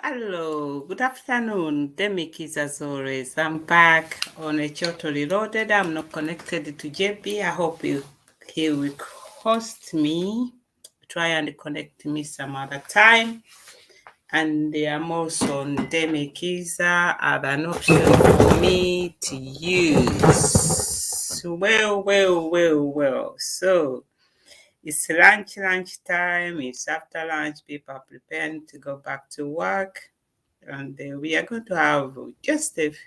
Hello, good afternoon. Demik is as always. I'm back on a Choto Reloaded. I'm not connected to JP. I hope he will host me. Try and connect me some other time. And I'm also on Demikiza as an option for me to use. Well. So it's lunch time. It's after lunch. People are preparing to go back to work. And we are going to have just if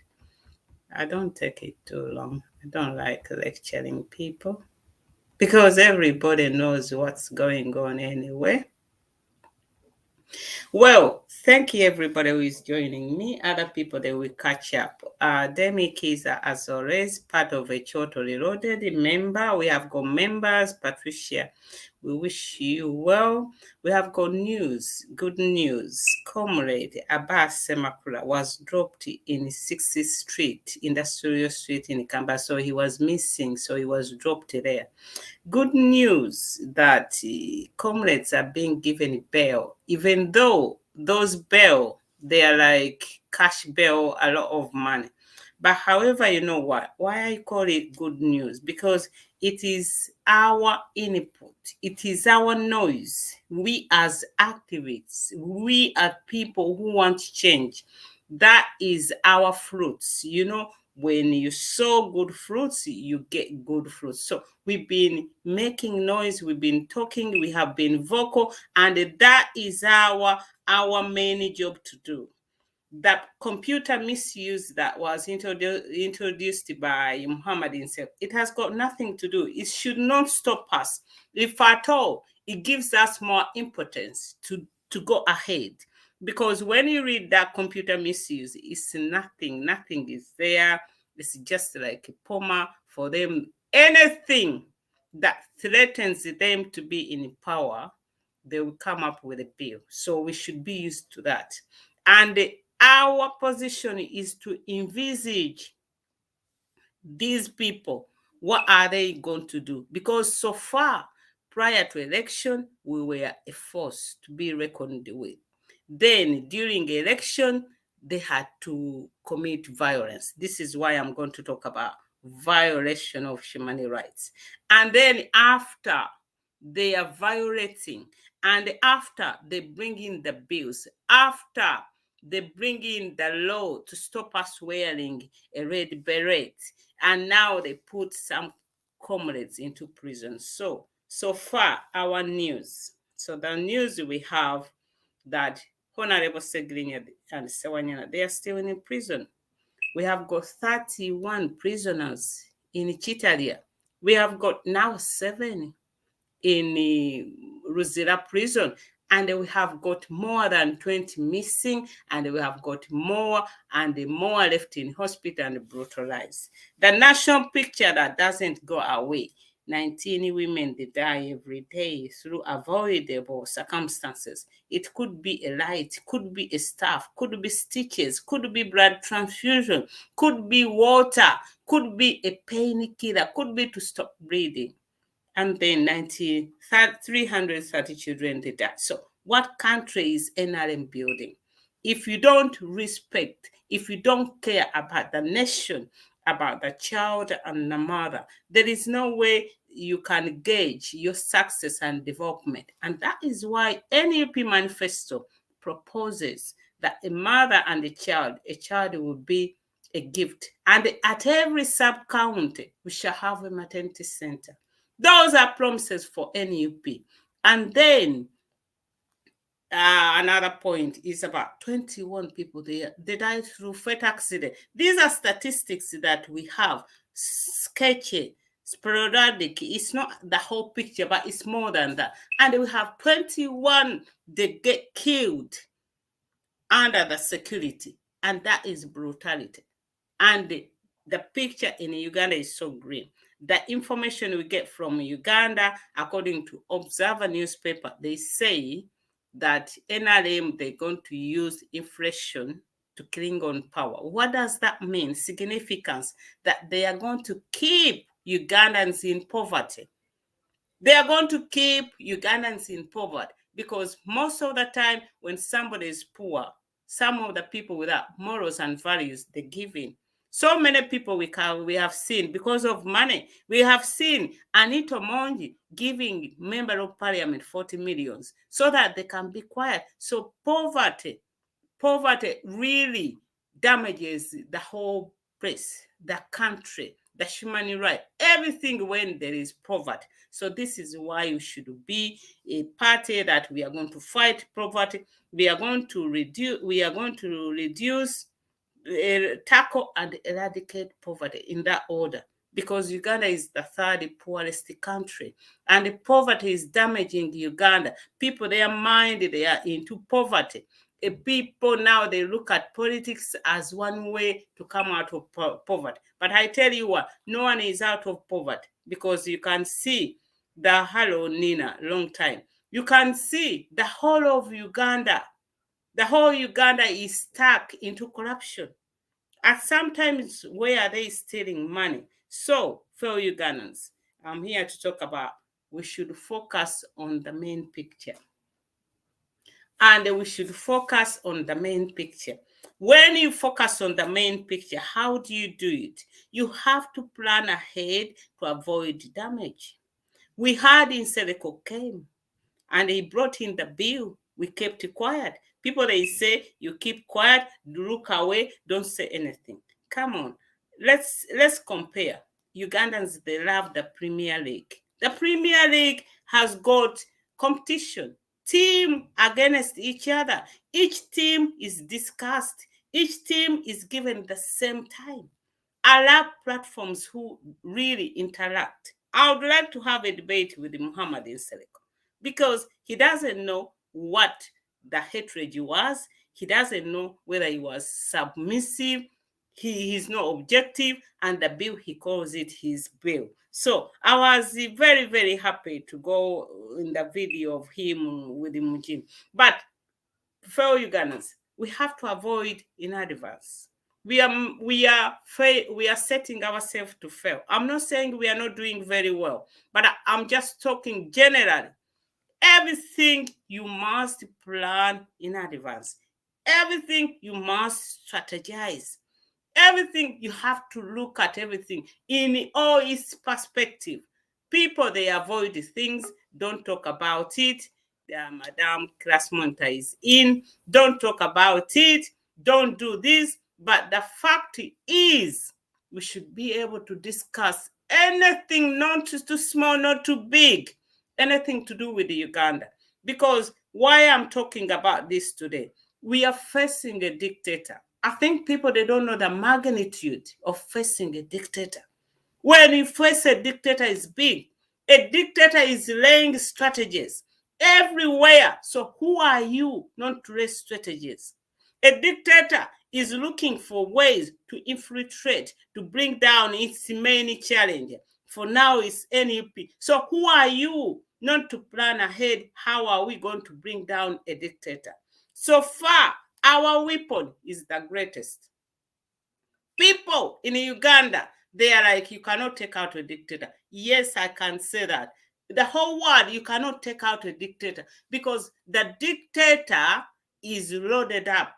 I don't take it too long. I don't like lecturing people because everybody knows what's going on anyway. Well, thank you everybody who is joining me. Other people they will catch up. Demik is as always part of a Choto Reloaded member. We have got members, Patricia. We wish you well. We have got news, good news. Comrade Abbas Semakula was dropped in 60th Street, Industrial Street in Kamba. So he was missing, so he was dropped there. Good news that comrades are being given bail, even though those bail, they are like cash bail, a lot of money. But however, you know what? Why I call it good news? Because it is our input. It is our noise. We as activists, we are people who want change. That is our fruits. You know, when you sow good fruits, you get good fruits. So we've been making noise, we've been talking, we have been vocal, and that is our main job to do. That computer misuse that was introduced by Muhammad himself, it has got nothing to do. It should not stop us. If at all, it gives us more impotence to go ahead. Because when you read that computer misuse, it's nothing is there. It's just like a POMA for them. Anything that threatens them to be in power, they will come up with a bill. So we should be used to that. And our position is to envisage these people. What are they going to do? Because so far, prior to election, we were a force to be reckoned with. Then during election, they had to commit violence. This is why I'm going to talk about violation of human rights. And then after they are violating, and after they bring in the bills, after they bring in the law to stop us wearing a red beret, and now they put some comrades into prison. So far, our news. So the news we have that Honorable Segrinya and Sewanyana, they are still in prison. We have got 31 prisoners in Chitalia. We have got now 7 in Ruzira prison, and we have got more than 20 missing, and we have got more and more left in hospital and brutalized. The national picture that doesn't go away. 19 women they die every day through avoidable circumstances. It could be a light, could be a staff, could be stitches, could be blood transfusion, could be water, could be a painkiller, could be to stop bleeding. And then 330 children did that. So what country is NRM building? If you don't respect, if you don't care about the nation, about the child and the mother, there is no way you can gauge your success and development. And that is why NUP manifesto proposes that a mother and a child will be a gift. And at every sub-county, we shall have a maternity center. Those are promises for NUP. And then another point is about 21 people they died through fatal accident. These are statistics that we have, sketchy, sporadic. It's not the whole picture, but it's more than that. And we have 21 they get killed under the security, and that is brutality. And the picture in Uganda is so grim. The information we get from Uganda, according to Observer newspaper, they say that NRM, they're going to use inflation to cling on power. What does that mean? Significance that they are going to keep Ugandans in poverty. They are going to keep Ugandans in poverty because most of the time when somebody is poor, some of the people without morals and values, they give in. So many people we have seen because of money. We have seen Anita Monji giving member of parliament 40 millions so that they can be quiet. So poverty really damages the whole place, the country, the human right, everything when there is poverty. So this is why you should be a party that we are going to fight poverty. We are going to reduce, tackle and eradicate poverty in that order, because Uganda is the third poorest country, and the poverty is damaging Uganda. People, their mind, they are into poverty. People now, they look at politics as one way to come out of poverty. But I tell you what, no one is out of poverty, because you can see the Hello Nina, long time. You can see the whole of Uganda. The whole Uganda is stuck into corruption. And sometimes, where are they stealing money? So, fellow Ugandans, I'm here to talk about we should focus on the main picture. And we should focus on the main picture. When you focus on the main picture, how do you do it? You have to plan ahead to avoid damage. We had in Seleko came and he brought in the bill. We kept quiet. People, they say you keep quiet, look away, don't say anything. Come on, let's compare. Ugandans, they love the Premier League. The Premier League has got competition, team against each other. Each team is discussed. Each team is given the same time. I love platforms who really interact. I would like to have a debate with Muhammad in Seleko, because he doesn't know what the hatred was. He doesn't know whether he was submissive. He is not objective, and the bill, he calls it his bill. So I was very, very happy to go in the video of him with the Mujin. But fellow Ugandans, we have to avoid inadvertence. We are setting ourselves to fail. I'm not saying we are not doing very well, but I'm just talking generally. Everything you must plan in advance. Everything you must strategize. Everything you have to look at everything in all its perspective. People, they avoid things, don't talk about it. Madam Klasmonta is in, don't talk about it, don't do this. But the fact is, we should be able to discuss anything, not too small, not too big, anything to do with the Uganda. Because why I'm talking about this today, we are facing a dictator. I think people, they don't know the magnitude of facing a dictator. When you face a dictator, is big. A dictator is laying strategies everywhere. So who are you not to lay strategies? A dictator is looking for ways to infiltrate, to bring down its main challenge. For now, it's NUP. So who are you not to plan ahead? How are we going to bring down a dictator? So far, our weapon is the greatest. People in Uganda, they are like, you cannot take out a dictator. Yes, I can say that. The whole world, you cannot take out a dictator, because the dictator is loaded up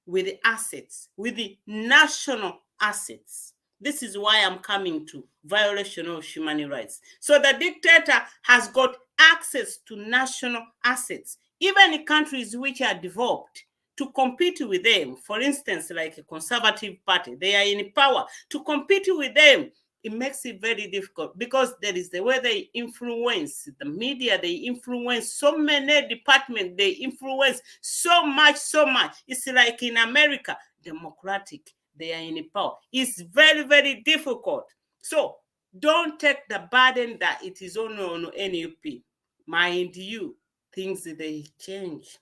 with the assets, with the national assets. This is why I'm coming to violation of human rights. So the dictator has got access to national assets, even in countries which are developed, to compete with them. For instance, like a conservative party, they are in power. To compete with them, it makes it very difficult, because there is the way they influence the media, they influence so many departments, they influence so much. It's like in America, Democratic, they are in power. It's very, very difficult. So don't take the burden that it is on NUP. Mind you, things, they change.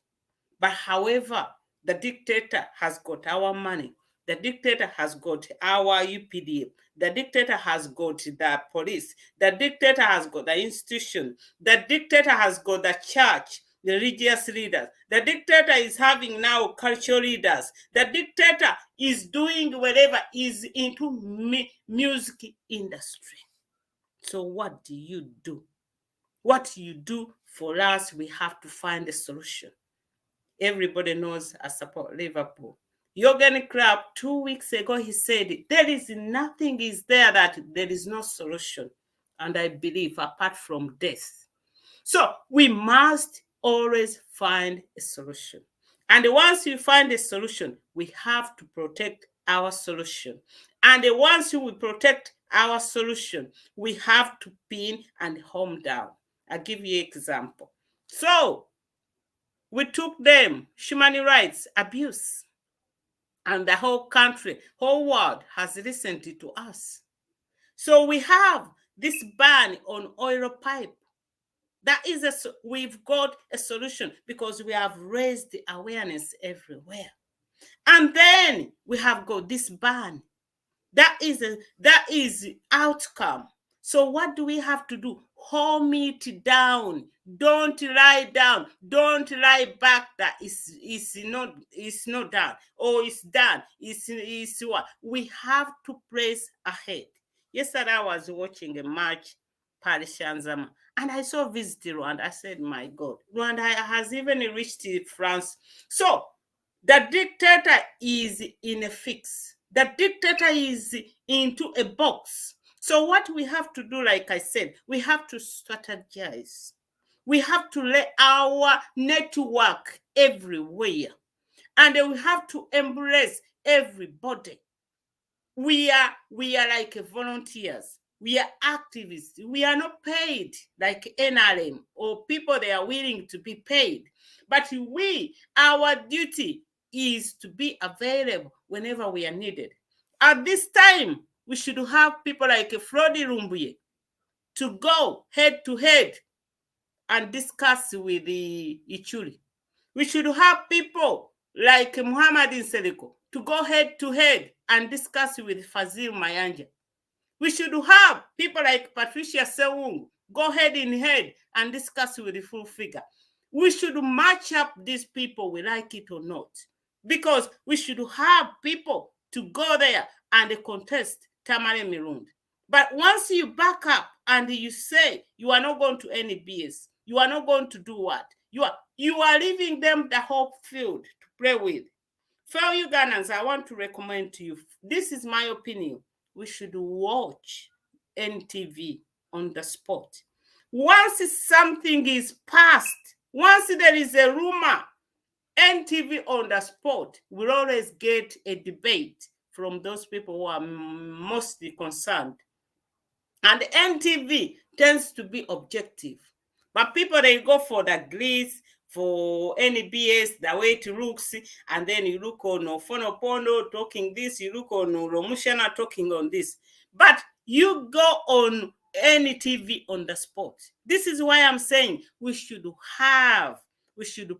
But however, the dictator has got our money. The dictator has got our UPDF. The dictator has got the police. The dictator has got the institution. The dictator has got the church, the religious leaders. The dictator is having now cultural leaders. The dictator is doing whatever is into music industry. So what do you do? What you do for us, we have to find a solution. Everybody knows I support Liverpool. Jurgen Klopp, 2 weeks ago, he said, there is nothing is there that there is no solution. And I believe apart from death. So we must always find a solution. And once you find a solution, we have to protect our solution. And once we protect our solution, we have to pin and home down. I'll give you an example. So we took them human rights abuse, and the whole country, whole world has listened to us. So we have this ban on oil pipe. That is we've got a solution because we have raised the awareness everywhere. And then we have got this ban. That is outcome. So what do we have to do? Hold it down. Don't lie down. Don't lie back that is not done or it's done. It's what we have to press ahead. Yesterday I was watching a match, Paris Saint-Germain, and I saw Visit Rwanda. I said, my God, Rwanda has even reached France. So the dictator is in a fix. The dictator is into a box. So what we have to do, like I said, we have to strategize. We have to let our network everywhere. And we have to embrace everybody. We are like volunteers. We are activists. We are not paid like NRM or people that are willing to be paid. But our duty is to be available whenever we are needed. At this time, we should have people like Frodi Rumbuye to go head to head and discuss with the Ichuri. We should have people like Muhammad Nsereko to go head to head and discuss with Fazil Mayanja. We should have people like Patricia Sewungu go head in head and discuss with the full figure. We should match up these people, we like it or not, because we should have people to go there and contest Tamale Mirund. But once you back up and you say you are not going to any BS, you are not going to do what? You are leaving them the whole field to play with. Fellow Ugandans, I want to recommend to you, this is my opinion, we should watch NTV on the spot. Once something is passed, once there is a rumor, NTV on the spot will always get a debate from those people who are mostly concerned. And NTV tends to be objective. But people, they go for the glitz, for NBS, the way it looks, and then you look on Fonopono talking this, you look on Romushana talking on this. But you go on NTV on the spot. This is why I'm saying we should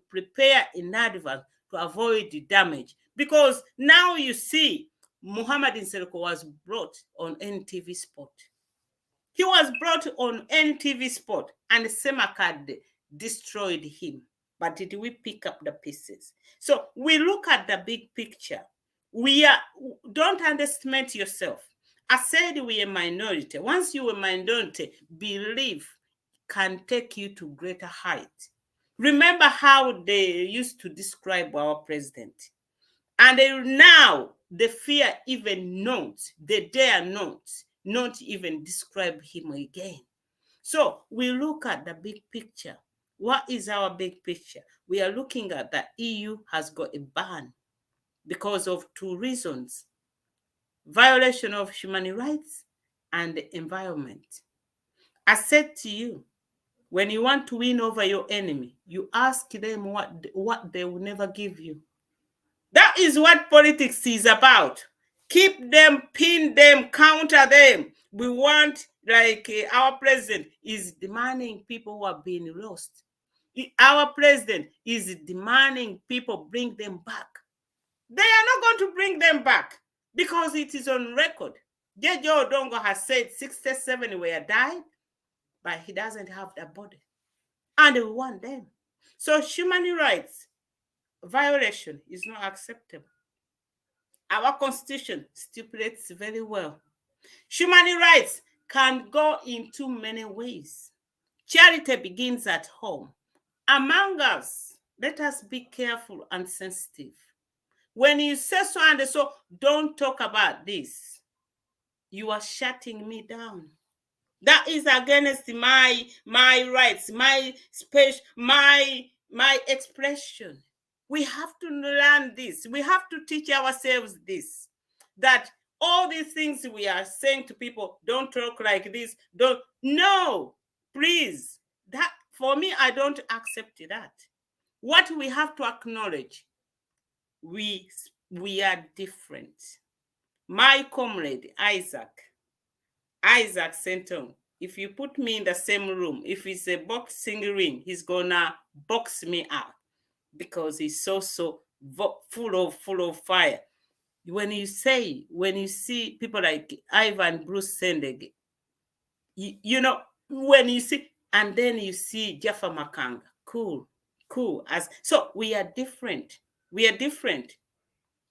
prepare in advance to avoid the damage. Because now you see, Muhammad Nsereko was brought on NTV Sport. He was brought on NTV Sport and Semakad destroyed him. But did we pick up the pieces? So we look at the big picture. Don't underestimate yourself. I said we are a minority. Once you are a minority, belief can take you to greater height. Remember how they used to describe our president. And now they fear even not, they dare not even describe him again. So we look at the big picture. What is our big picture? We are looking at the EU has got a ban because of two reasons: violation of human rights and the environment. I said to you, when you want to win over your enemy, you ask them what they will never give you. That is what politics is about. Keep them, pin them, counter them. We want, like our president is demanding people who are being lost. Our president is demanding people bring them back. They are not going to bring them back because it is on record. Jeje Odongo has said 67 were died, but he doesn't have the body. And we want them. So human rights violation is not acceptable. Our constitution stipulates very well. Human rights can go in too many ways. Charity begins at home. Among us, Let us be careful and sensitive. When you say so and so, don't talk about this. You are shutting me down. That is against my rights, my space, my expression. We have to learn this. We have to teach ourselves this. That all these things we are saying to people, don't talk like this, don't. No, please. That, for me, I don't accept that. What we have to acknowledge, we are different. My comrade Isaac Senton, if you put me in the same room, if it's a boxing ring, he's gonna box me out because he's so full of fire. When you see people like Ivan Bruce Sendege, you know, when you see, and then you see Jaffa Makanga, cool. As so, we are different. We are different.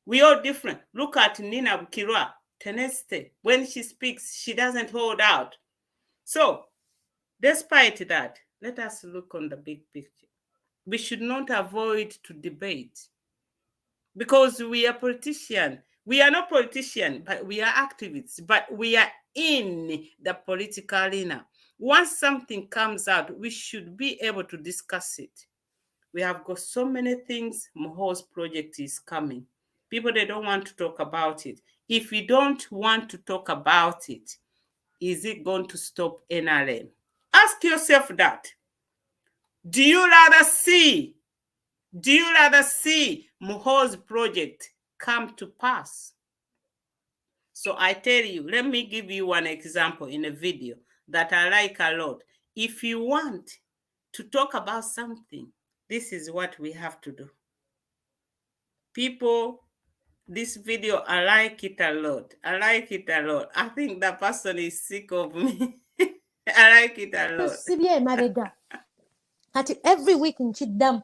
We are different. Look at Nina Kirwa Teneste. When she speaks, she doesn't hold out. So, despite that, let us look on the big picture. We should not avoid to debate because we are politicians. We are not politicians, but we are activists, but we are in the political arena. Once something comes out, we should be able to discuss it. We have got so many things. Moho's project is coming. People, they don't want to talk about it. If you don't want to talk about it, is it going to stop NRM? Ask yourself that. Do you rather see Moho's project come to pass? So I tell you, let me give you one example in a video that I like a lot. If you want to talk about something, this is what we have to do. People, this video, I like it a lot. I think the person is sick of me. I like it a lot. Kati every week nkiddamu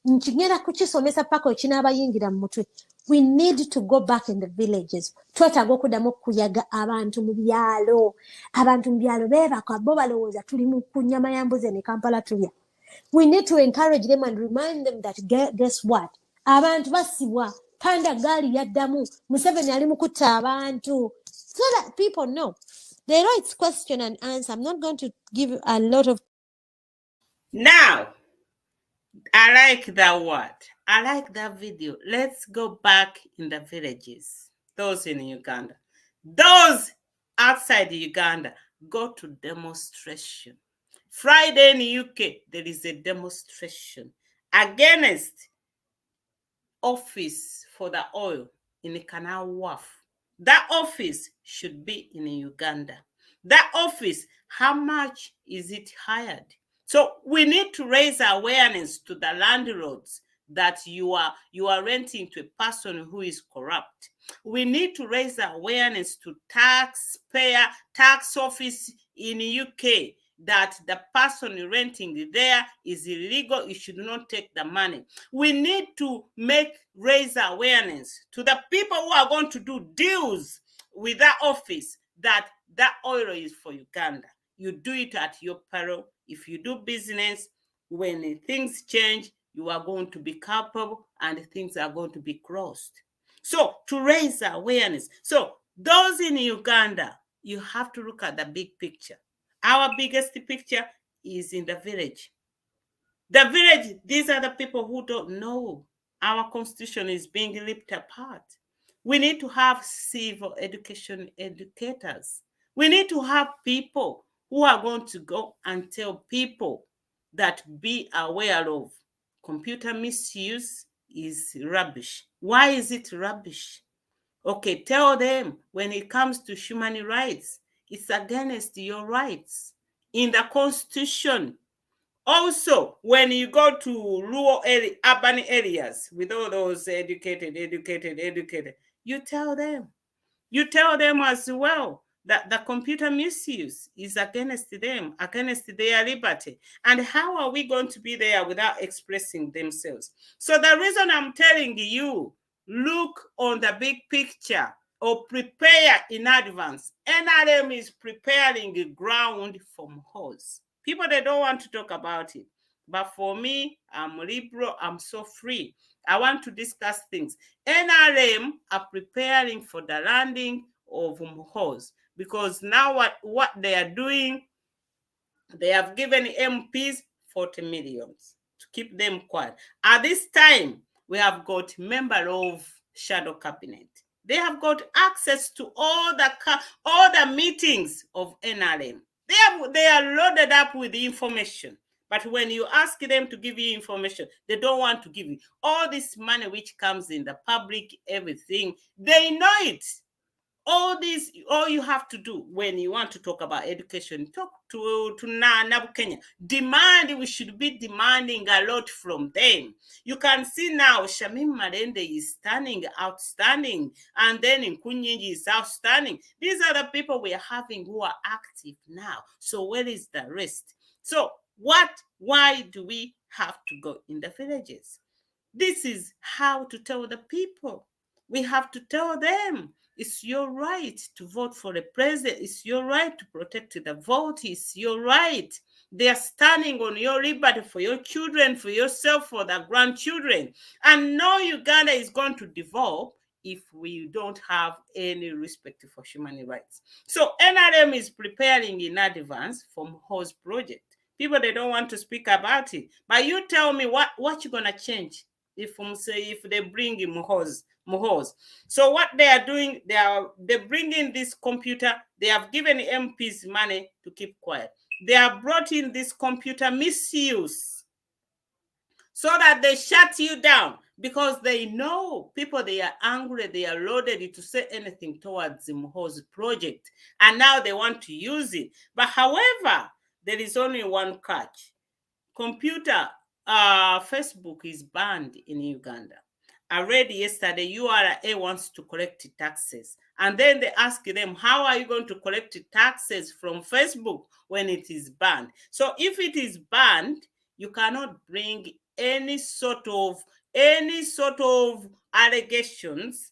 nkigenda kukisomesa paka ekinabayingira mu mutwe. We need to go back in the villages. Twetaaga okuddamu okuyaga abantu mu byalo. Abantu mu byalo beebaka bo balowooza tuli mu kunyama ya mbuzi ne Kampala tulya. We need to encourage them and remind them that guess what? Abantu basibwa. Panda gaali yaddamu. Museveni ali mu kutta abantu. So that people know. They know it's question and answer. I'm not going to give a lot of. Now, I like that word. I like that video. Let's go back in the villages. Those in Uganda. Those outside Uganda, go to demonstration. Friday in UK, there is a demonstration against office for the oil in the Canal Wharf. That office should be in Uganda. That office, how much is it hired? So we need to raise awareness to the landlords that you are renting to a person who is corrupt. We need to raise awareness to tax office in the UK that the person renting there is illegal. You should not take the money. We need to raise awareness to the people who are going to do deals with that office that oil is for Uganda. You do it at your peril. If you do business, when things change, you are going to be culpable and things are going to be crossed. So to raise awareness. So those in Uganda, you have to look at the big picture. Our biggest picture is in the village. The village, these are the people who don't know our constitution is being ripped apart. We need to have civil education educators. We need to have people who are going to go and tell people that be aware of computer misuse is rubbish. Why is it rubbish? Okay, tell them when it comes to human rights, it's against your rights in the constitution. Also, when you go to rural urban areas with all those educated, you tell them. You tell them as well that the computer misuse is against them, against their liberty. And how are we going to be there without expressing themselves? So the reason I'm telling you, look on the big picture or prepare in advance. NRM is preparing the ground for Mohos. People, they don't want to talk about it. But for me, I'm liberal, I'm so free. I want to discuss things. NRM are preparing for the landing of Muhoozi, because now what they are doing, they have given MPs 40 millions to keep them quiet. At this time, we have got member of shadow cabinet. They have got access to all the meetings of NRM. They are loaded up with information. But when you ask them to give you information, they don't want to give you. All this money which comes in the public, everything, they know it. All you have to do when you want to talk about education, talk to Nabu Kenya. We should be demanding a lot from them. You can see now Shamim Marende is outstanding, and then Nkunyingi is outstanding. These are the people we are having who are active now. So where is the rest? So why do we have to go in the villages? This is how to tell the people. We have to tell them it's your right to vote for the president. It's your right to protect the vote. It's your right. They are standing on your liberty for your children, for yourself, for the grandchildren. And no Uganda is going to develop if we don't have any respect for human rights. So NRM is preparing in advance for Muhoozi project. People, they don't want to speak about it. But you tell me what you're going to change if they bring in Muhoozi. So what they are doing, they bring in this computer. They have given MPs money to keep quiet. They have brought in this computer misuse so that they shut you down, because they know people, they are angry, they are loaded to say anything towards the Muhoozi project, and now they want to use it. But however, there is only one catch. Facebook is banned in Uganda. I read yesterday URA wants to collect taxes. And then they ask them, how are you going to collect taxes from Facebook when it is banned? So if it is banned, you cannot bring any sort of allegations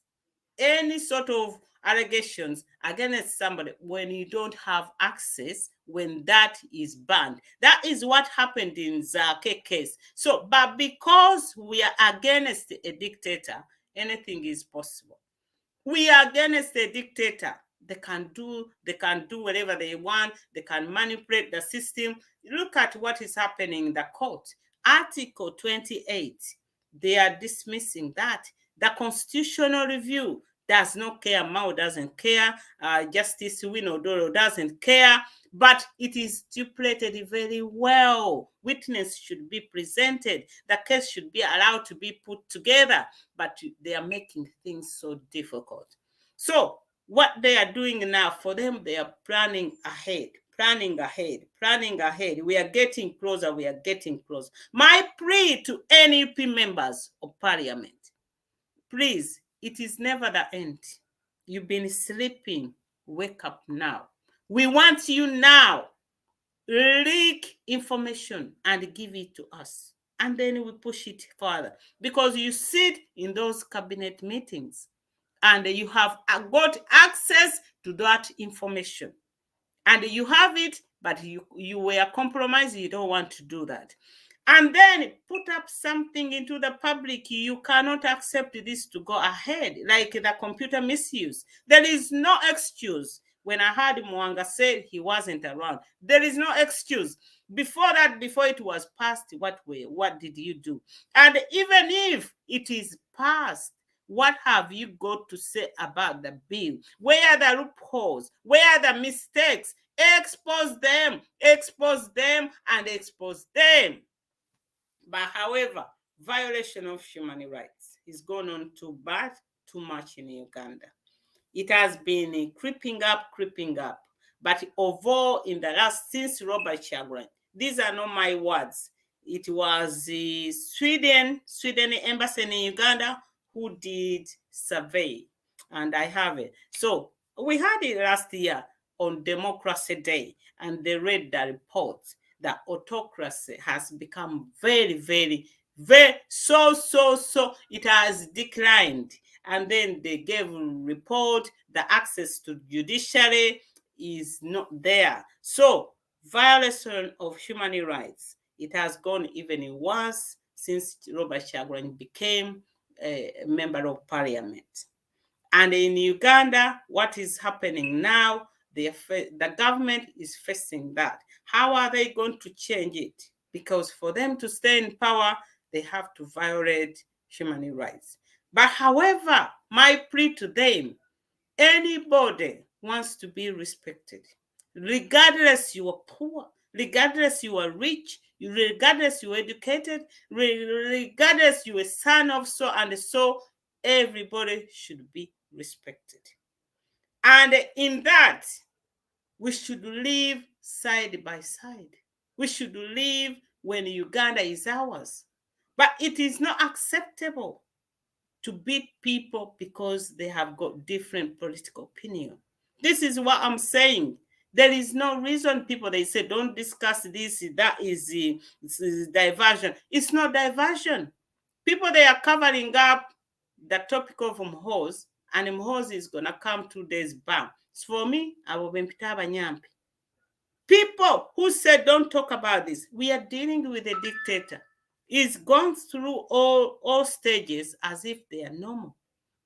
against somebody when you don't have access, when that is banned. That is what happened in Zake case. So, but because we are against a dictator, anything is possible. We are against a dictator. They can do whatever they want. They can manipulate the system. Look at what is happening in the court. Article 28, they are dismissing that. The constitutional review does not care. Mao doesn't care. Justice Winodoro doesn't care. But it is stipulated very well. Witness should be presented. The case should be allowed to be put together. But they are making things so difficult. So what they are doing now, for them, they are planning ahead. We are getting closer. My plea to NUP members of parliament, please, it is never the end. You've been sleeping. Wake up now. We want you now. Leak information and give it to us. And then we push it further. Because you sit in those cabinet meetings and you have got access to that information. And you have it, but you were compromised. You don't want to do that. And then put up something into the public. You cannot accept this to go ahead, like the computer misuse. There is no excuse. When I heard Mwanga say he wasn't around, there is no excuse. Before that, before it was passed, what did you do? And even if it is passed, what have you got to say about the bill? Where are the loopholes? Where are the mistakes? Expose them, and expose them. But however, violation of human rights is going on too much in Uganda. It has been creeping up. But although in the last, since Robert Kyagulanyi, these are not my words, it was the Sweden embassy in Uganda who did survey, and I have it. So we had it last year on Democracy Day, and they read the report that autocracy has become very, very, very so it has declined. And then they gave a report, the access to judiciary is not there. So violation of human rights It has gone even worse since Robert Kyagulanyi became a member of parliament. And in Uganda, what is happening now, the government is facing that. How are they going to change it? Because for them to stay in power, they have to violate human rights. But however, my plea to them, anybody wants to be respected, regardless you are poor, regardless you are rich, regardless you are educated, regardless you are son of so and so, everybody should be respected. And in that, we should live side by side. We should live when Uganda is ours. But it is not acceptable to beat people because they have got different political opinion. This is what I'm saying. There is no reason people, they say, don't discuss this, that is diversion. It's not diversion. People, they are covering up the topic of Muhoozi, and Muhoozi is going to come 2 days back. So for me, I will be Nyampi. People who said, don't talk about this, we are dealing with a dictator. He's gone through all stages as if they are normal,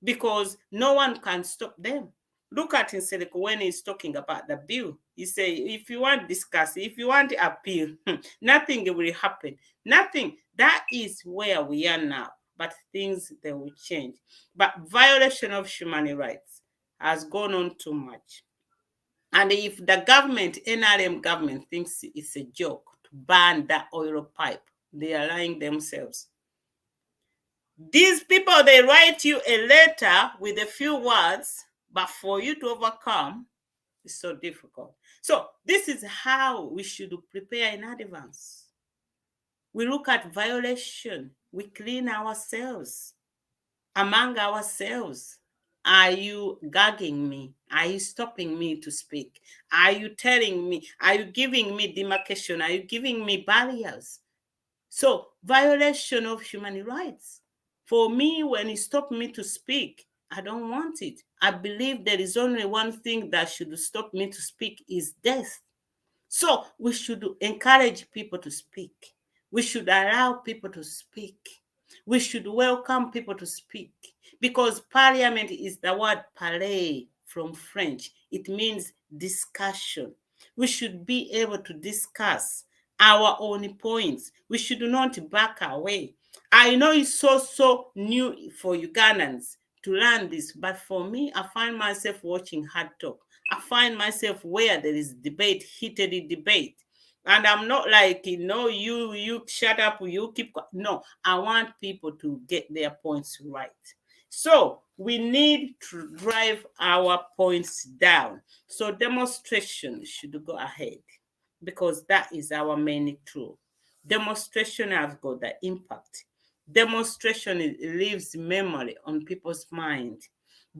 because no one can stop them. Look at Nsereko when he's talking about the bill. He say, if you want to discuss, if you want to appeal, nothing will happen. Nothing. That is where we are now. But things, they will change. But violation of human rights has gone on too much. And if the government, NRM government, thinks it's a joke to ban that oil pipe, they are lying themselves. These people, they write you a letter with a few words, but for you to overcome, it's so difficult. So this is how we should prepare in advance. We look at violation. We clean ourselves among ourselves. Are you gagging me? Are you stopping me to speak? Are you telling me? Are you giving me demarcation? Are you giving me barriers? So violation of human rights. For me, when you stop me to speak, I don't want it. I believe there is only one thing that should stop me to speak is death. So we should encourage people to speak. We should allow people to speak. We should welcome people to speak, because parliament is the word parler from French. It means discussion. We should be able to discuss our own points. We should not back away. I know it's so new for Ugandans to learn this, but for me, I find myself watching Hard Talk. I find myself where there is debate, heated debate. And I'm not like, you shut up, you keep. No, I want people to get their points right. So we need to drive our points down. So demonstration should go ahead, because that is our main tool. Demonstration has got the impact. Demonstration leaves memory on people's mind.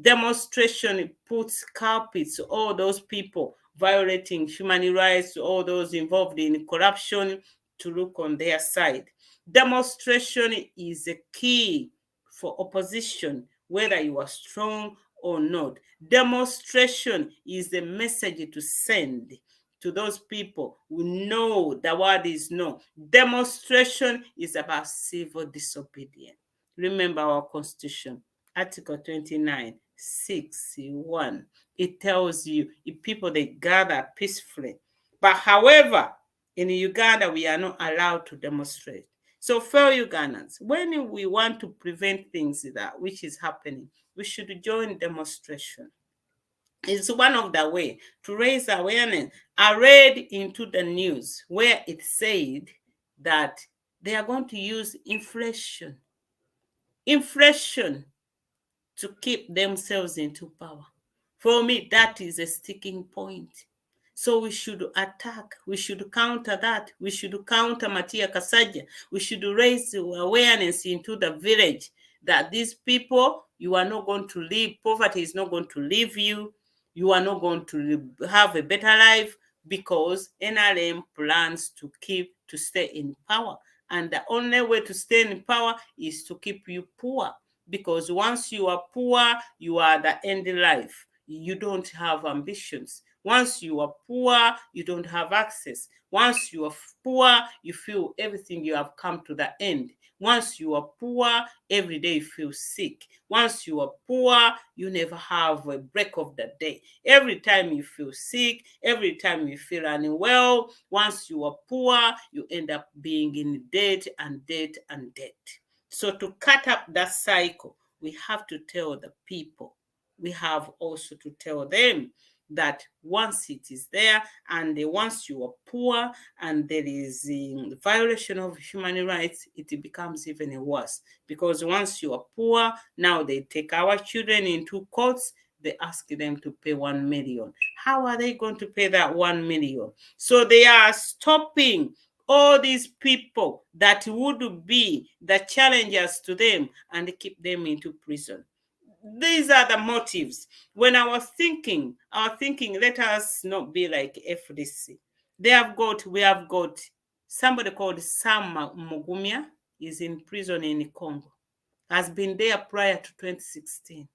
Demonstration puts carpets to all those people violating human rights, all those involved in corruption, to look on their side. Demonstration is a key for opposition, whether you are strong or not. Demonstration is a message to send to those people who know the word is no. Demonstration is about civil disobedience. Remember our Constitution, Article 29, 6(1). It tells you if people, they gather peacefully. But however, in Uganda, we are not allowed to demonstrate. So fellow Ugandans, when we want to prevent things that which is happening, we should join demonstration. It's one of the way to raise awareness. I read into the news where it said that they are going to use inflation to keep themselves into power. For me, that is a sticking point. So we should attack. We should counter that. We should counter Matia Kasaija. We should raise awareness into the village that these people, you are not going to live. Poverty is not going to leave you. You are not going to have a better life, because NRM plans to stay in power. And the only way to stay in power is to keep you poor. Because once you are poor, you are the end life. You don't have ambitions. Once you are poor, you don't have access. Once you are poor, you feel everything you have come to the end. Once you are poor, every day you feel sick. Once you are poor, you never have a break of the day. Every time you feel sick, every time you feel unwell, once you are poor, you end up being in debt and debt and debt. So to cut up that cycle, we have to tell the people. We have also to tell them that once it is there and once you are poor and there is a violation of human rights, it becomes even worse. Because once you are poor, now they take our children into courts, they ask them to pay 1 million. How are they going to pay that 1 million? So they are stopping all these people that would be the challengers to them and keep them into prison. These are the motives. When I was thinking, let us not be like FDC. We have got somebody called Sam Mugumya is in prison in Congo. Has been there prior to 2016.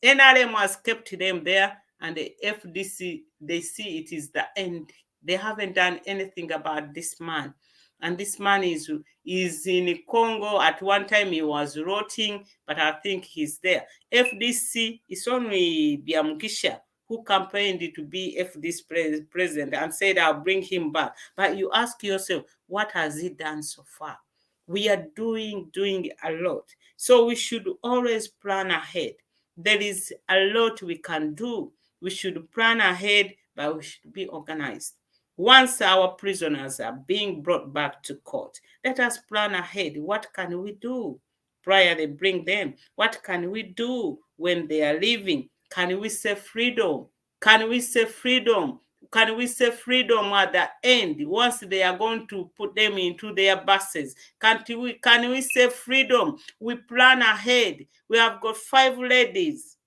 NRM has kept them there, and the FDC, they see it is the end. They haven't done anything about this man. And this man is in Congo. At one time he was rotting, but I think he's there. FDC is only Biamugisha who campaigned to be FDC president and said, I'll bring him back. But you ask yourself, what has he done so far? We are doing a lot. So we should always plan ahead. There is a lot we can do. We should plan ahead, but we should be organized. Once our prisoners are being brought back to court, let us plan ahead. What can we do prior they bring them? What can we do when they are leaving? Can we say freedom? Can we say freedom? Can we say freedom at the end once they are going to put them into their buses? Can we say freedom? We plan ahead. We have got 5 ladies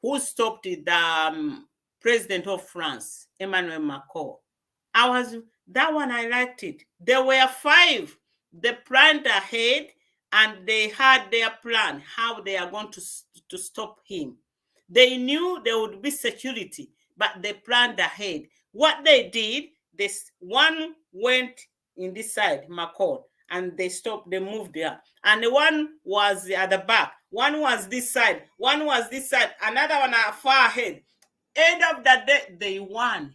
who stopped the president of France, Emmanuel Macron. I liked it. There were 5. They planned ahead and they had their plan, how they are going to stop him. They knew there would be security, but they planned ahead. What they did, this one went in this side, Macron, and they stopped, they moved there. And the one was at the back. One was this side. One was this side. Another one far ahead. End of the day, they won.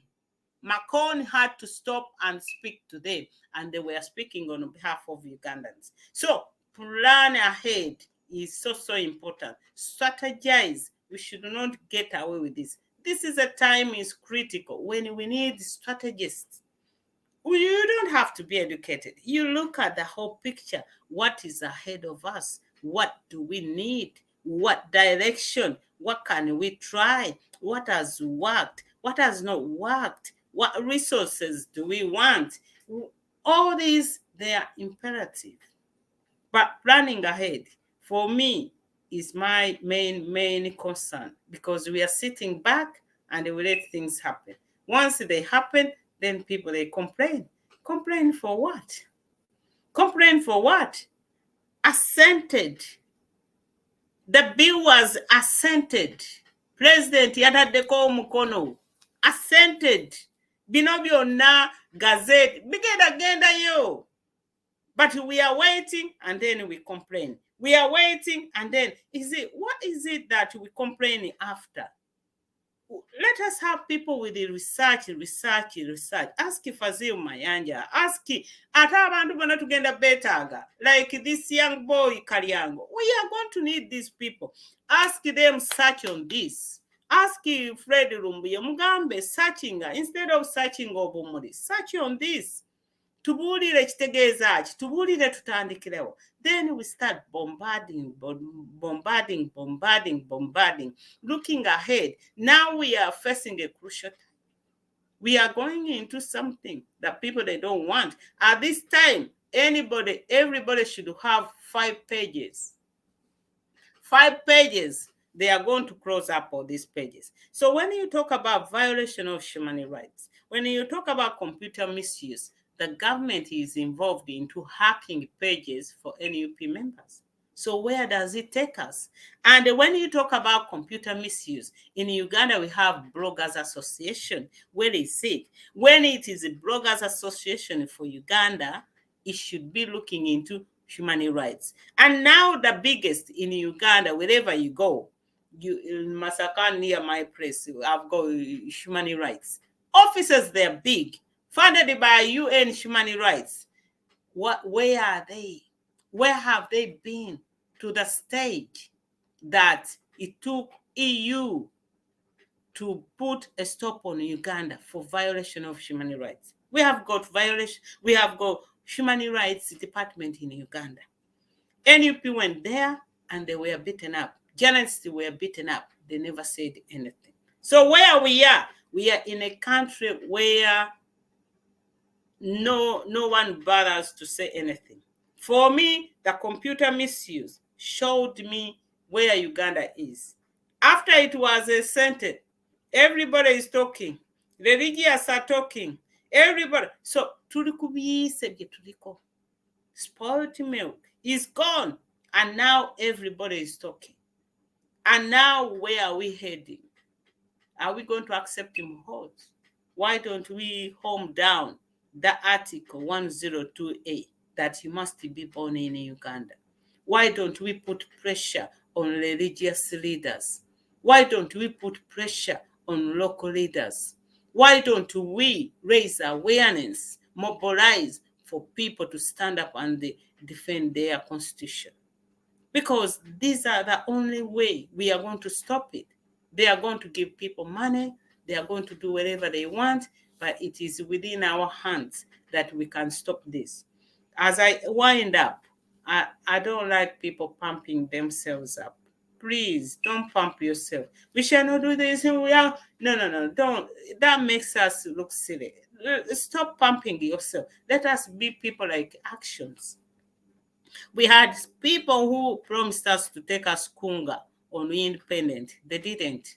Macron had to stop and speak to them, and they were speaking on behalf of Ugandans. So plan ahead is so important. Strategize. We should not get away with this. This is a time is critical when we need strategists. You don't have to be educated. You look at the whole picture. What is ahead of us? What do we need? What direction? What can we try? What has worked? What has not worked? What resources do we want? All these, they are imperative. But planning ahead, for me, is my main concern, because we are sitting back and we let things happen. Once they happen, then people, they complain. Complain for what? Complain for what? Assented. The bill was assented. President yataddeko omukono. Assented. Bino byonna gazette bigenda gendayo. But we are waiting and then we complain. We are waiting and then what is it that we complain after? Let us have people with the research. Ask Fazil Mayanja. Ask ate abantu bonna tugenda betaaga. Like this young boy Kalyango. We are going to need these people. Ask them, search on this. Ask Fred Lumbuye Mugambe searching instead of searching Obumuli. Search on this. Tubuulire kitegeeza ki, tubuulire tutandikirewo. Then we start bombarding, looking ahead. Now we are facing a crucial time. We are going into something that people, they don't want. At this time, everybody should have 5 pages. 5 pages. They are going to close up all these pages. So when you talk about violation of human rights, when you talk about computer misuse, the government is involved into hacking pages for NUP members. So where does it take us? And when you talk about computer misuse, in Uganda we have Bloggers Association. Where is it? When it is a Bloggers Association for Uganda, it should be looking into human rights. And now the biggest in Uganda, wherever you go, you in Masaka near my place, I've got human rights. Officers, they're big, funded by UN human rights. Where are they? Where have they been to the stage that it took EU to put a stop on Uganda for violation of human rights? We have got human rights department in Uganda. NUP went there and they were beaten up. Journalists were beaten up. They never said anything. So where we are in a country where no one bothers to say anything. For me, the computer misuse showed me where Uganda is. After it was assented, everybody is talking. Religious are talking. Everybody. So, spoiled milk is gone. And now everybody is talking. And now where are we heading? Are we going to accept him hot? Why don't we home down the Article 102A that he must be born in Uganda? Why don't we put pressure on religious leaders? Why don't we put pressure on local leaders? Why don't we raise awareness, mobilize for people to stand up and defend their constitution? Because these are the only way we are going to stop it. They are going to give people money. They are going to do whatever they want, but it is within our hands that we can stop this. As I wind up, I don't like people pumping themselves up. Please don't pump yourself. We shall not do this. We are no. Don't. That makes us look silly. Stop pumping yourself. Let us be people like actions. We had people who promised us to take us Kunga on independent. They didn't.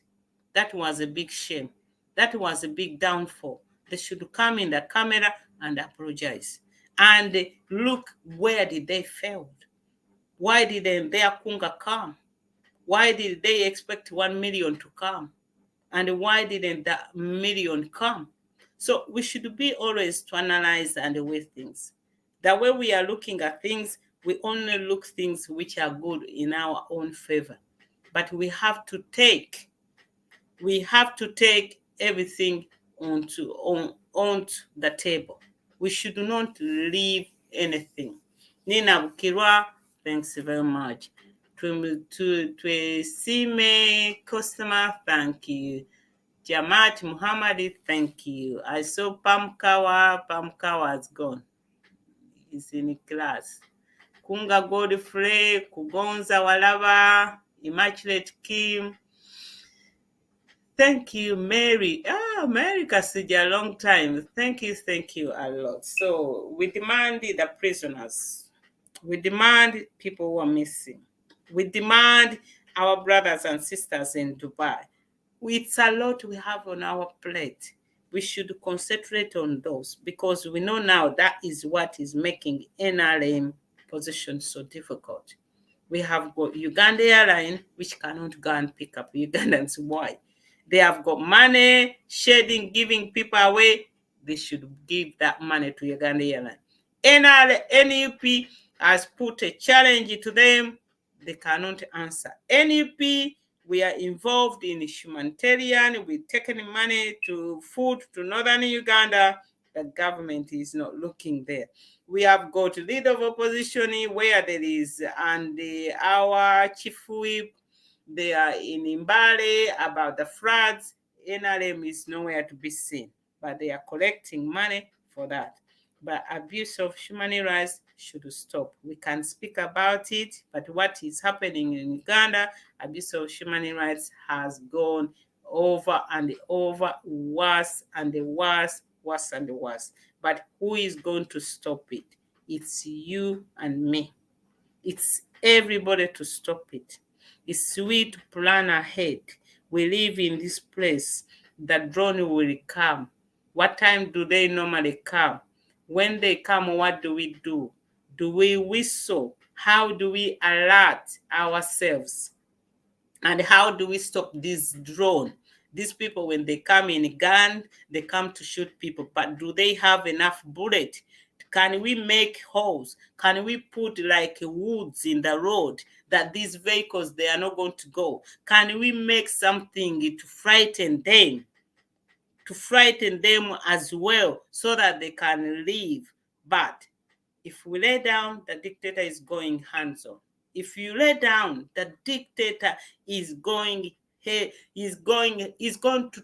That was a big shame. That was a big downfall. They should come in the camera and apologize. And look, where did they fail? Why didn't their Kunga come? Why did they expect 1 million to come? And why didn't that million come? So we should be always to analyze and weigh things. The way we are looking at things, we only look things which are good in our own favor. But we have to take everything onto the table. We should not leave anything. Nina Bukirwa, thanks very much. To Sime customer, thank you. Jamat Muhammad, thank you. I saw Pamkawa has gone. He's in class. Kunga Godfrey, Kugonza Walava, Immaculate Kim. Thank you, Mary. Mary Kasija, long time. Thank you a lot. So we demand the prisoners. We demand people who are missing. We demand our brothers and sisters in Dubai. It's a lot we have on our plate. We should concentrate on those because we know now that is what is making NRM position so difficult. We have got Uganda Airline, which cannot go and pick up Ugandans. Why? They have got money, shading, giving people away. They should give that money to Uganda Airline. NUP has put a challenge to them. They cannot answer. NUP, we are involved in humanitarian. We're taking money to food to northern Uganda. The government is not looking there. We have got leader of opposition where there is, and our chief whip, they are in Mbale about the floods. NRM is nowhere to be seen, but they are collecting money for that. But abuse of human rights should stop. We can speak about it, but what is happening in Uganda, abuse of human rights has gone over and over, worse and worse. But who is going to stop it? It's you and me. It's everybody to stop it. It's sweet to plan ahead. We live in this place. The drone will come. What time do they normally come? When they come, what do? Do we whistle How do we alert ourselves? And how do we stop this drone? These people, when they come in gun, they come to shoot people, but do they have enough bullet? Can we make holes? Can we put like woods in the road that these vehicles, they are not going to go? Can we make something to frighten them? As well, so that they can leave. But if we lay down, the dictator is going hands-on. If you lay down, the dictator is going to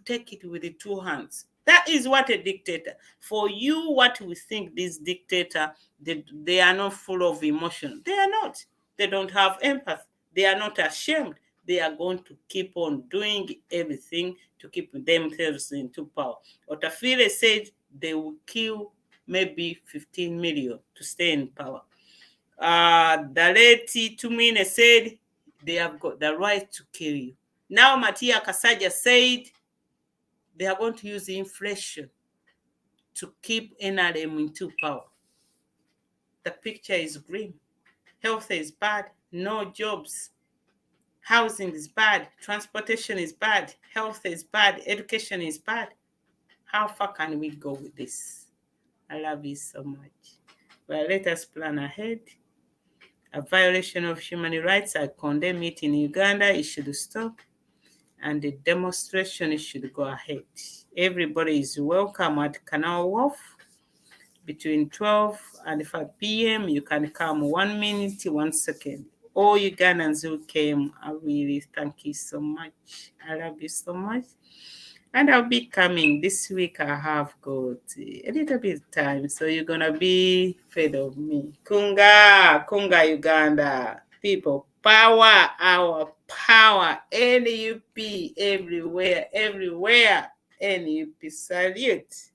take it with the two hands. That is what a dictator. For you, what we think this dictator, they are not full of emotion. They are not. They don't have empathy. They are not ashamed. They are going to keep on doing everything to keep themselves into power. Otafiire said they will kill maybe 15 million to stay in power. The late Tumine said they have got the right to kill you. Now Matia Kasaja said they are going to use inflation to keep NRM into power. The picture is grim. Health is bad, no jobs. Housing is bad, transportation is bad, health is bad, education is bad. How far can we go with this? I love you so much. Well, let us plan ahead. A violation of human rights, I condemn it in Uganda. It should stop. And the demonstration should go ahead. Everybody is welcome at Canal Wharf between 12 and 5 p.m. You can come 1 minute, 1 second. All Ugandans who came, I really thank you so much. I love you so much. And I'll be coming this week. I have got a little bit of time, so you're gonna be fed of me. Kunga Uganda. People, power, our power. NUP everywhere. NUP salute.